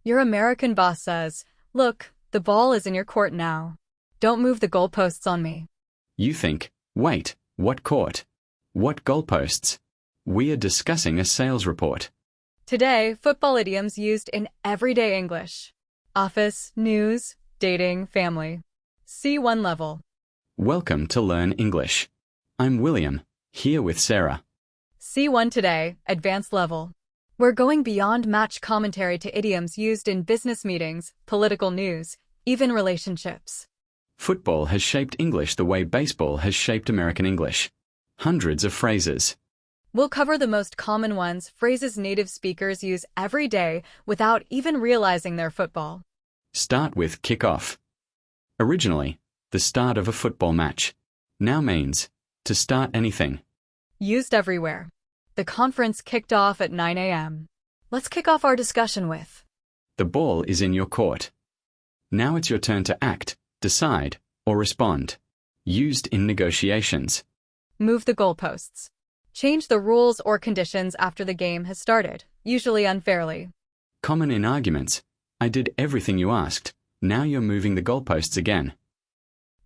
Your American boss says, "Look, the ball is in your court now. Don't move the goalposts on me." You think, wait, what court? What goalposts? We are discussing a sales report. Today, football idioms used in everyday English. Office, news, dating, family. C1 level. Welcome to Learn English. I'm William, here with Sarah. C1 today, advanced level. We're going beyond match commentary to idioms used in business meetings, political news, even relationships. Football has shaped English the way baseball has shaped American English. Hundreds of phrases. We'll cover the most common ones, phrases native speakers use every day without even realizing they're football. Start with kick off. Originally, the start of a football match. Now means to start anything. Used everywhere. The conference kicked off at 9 a.m. Let's kick off our discussion with. The ball is in your court. Now it's your turn to act, decide, or respond. Used in negotiations. Move the goalposts. Change the rules or conditions after the game has started, usually unfairly. Common in arguments. I did everything you asked. Now you're moving the goalposts again.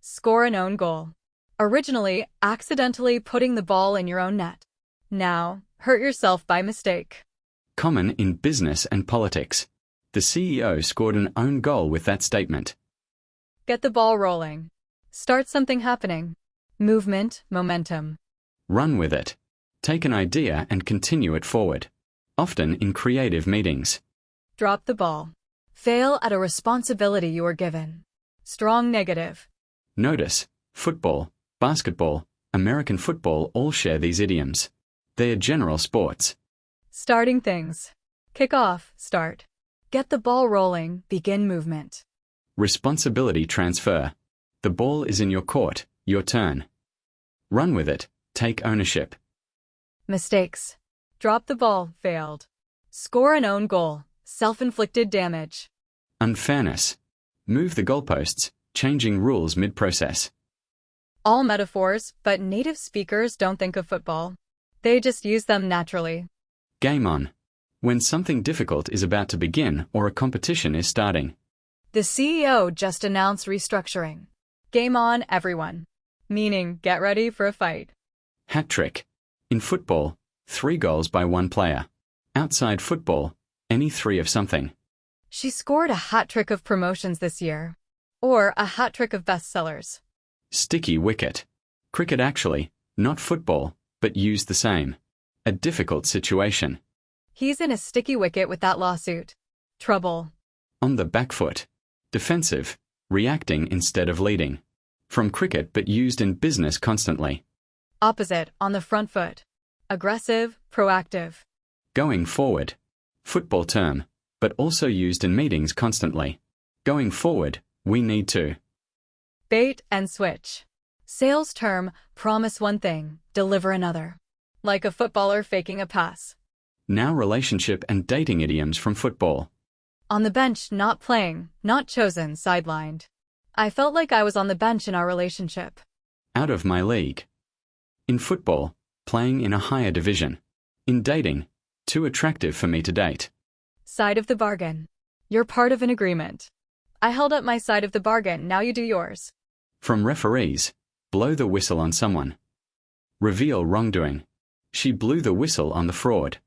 Score an own goal. Originally, accidentally putting the ball in your own net. Now, hurt yourself by mistake. Common in business and politics. The CEO scored an own goal with that statement. Get the ball rolling. Start something happening. Movement, momentum. Run with it. Take an idea and continue it forward. Often in creative meetings. Drop the ball. Fail at a responsibility you were given. Strong negative. Notice, football, basketball, American football all share these idioms. They are general sports. Starting things. Kick off, start. Get the ball rolling, begin movement. Responsibility transfer. The ball is in your court, your turn. Run with it, take ownership. Mistakes. Drop the ball, failed. Score an own goal, self-inflicted damage. Unfairness. Move the goalposts, changing rules mid-process. All metaphors, but native speakers don't think of football. They just use them naturally. Game on. When something difficult is about to begin or a competition is starting. The CEO just announced restructuring. Game on, everyone. Meaning, get ready for a fight. Hat trick. In football, 3 goals by one player. Outside football, any 3 of something. She scored a hat trick of promotions this year. Or a hat trick of bestsellers. Sticky wicket. Cricket actually, not football, but used the same. A difficult situation. He's in a sticky wicket with that lawsuit. Trouble. On the back foot. Defensive, reacting instead of leading. From cricket but used in business constantly. Opposite, on the front foot. Aggressive, proactive. Going forward. Football term, but also used in meetings constantly. Going forward, we need to. Bait and switch. Sales term, promise one thing, deliver another. Like a footballer faking a pass. Now relationship and dating idioms from football. On the bench, not playing, not chosen, sidelined. I felt like I was on the bench in our relationship. Out of my league. In football, playing in a higher division. In dating, too attractive for me to date. Side of the bargain. You're part of an agreement. I held up my side of the bargain, now you do yours. From referees, blow the whistle on someone. Reveal wrongdoing. She blew the whistle on the fraud.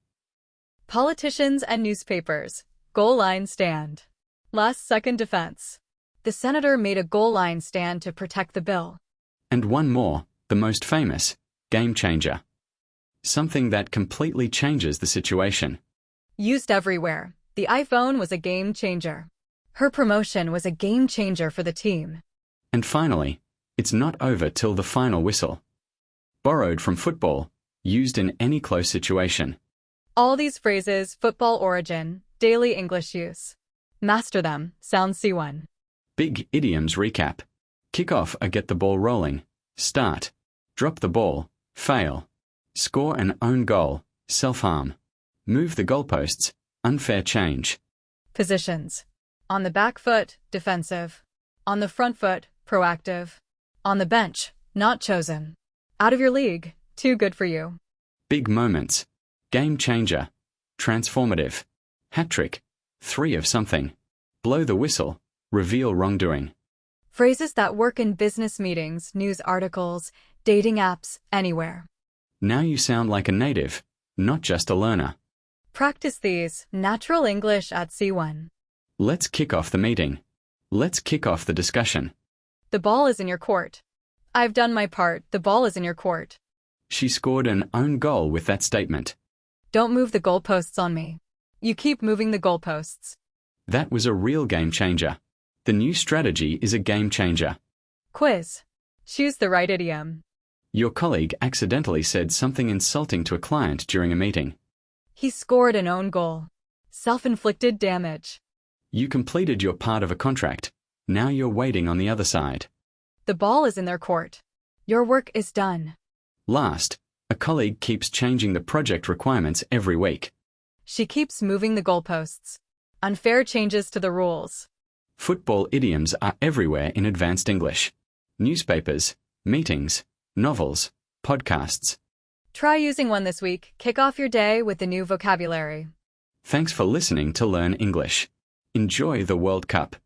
Politicians and newspapers. Goal line stand. Last-second defense. The senator made a goal line stand to protect the bill. And one more, the most famous, game changer. Something that completely changes the situation. Used everywhere. The iPhone was a game changer. Her promotion was a game changer for the team. And finally, it's not over till the final whistle. Borrowed from football, used in any close situation. All these phrases, football origin, daily English use. Master them, sound C1. Big idioms recap. Kick off or get the ball rolling. Start. Drop the ball. Fail. Score an own goal. Self-harm. Move the goalposts. Unfair change. Positions. On the back foot, defensive. On the front foot, proactive. On the bench, not chosen. Out of your league, too good for you. Big moments. Game changer. Transformative. Hat trick. 3 of something. Blow the whistle, reveal wrongdoing. Phrases that work in business meetings, news articles, dating apps, anywhere. Now you sound like a native, not just a learner. Practice these. Natural English at C1. Let's kick off the meeting. Let's kick off the discussion. The ball is in your court. I've done my part. The ball is in your court. She scored an own goal with that statement. Don't move the goalposts on me. You keep moving the goalposts. That was a real game changer. The new strategy is a game changer. Quiz. Choose the right idiom. Your colleague accidentally said something insulting to a client during a meeting. He scored an own goal. Self-inflicted damage. You completed your part of a contract. Now you're waiting on the other side. The ball is in their court. Your work is done. Last, a colleague keeps changing the project requirements every week. She keeps moving the goalposts. Unfair changes to the rules. Football idioms are everywhere in advanced English. Newspapers, meetings, novels, podcasts. Try using one this week. Kick off your day with the new vocabulary. Thanks for listening to Learn English. Enjoy the World Cup.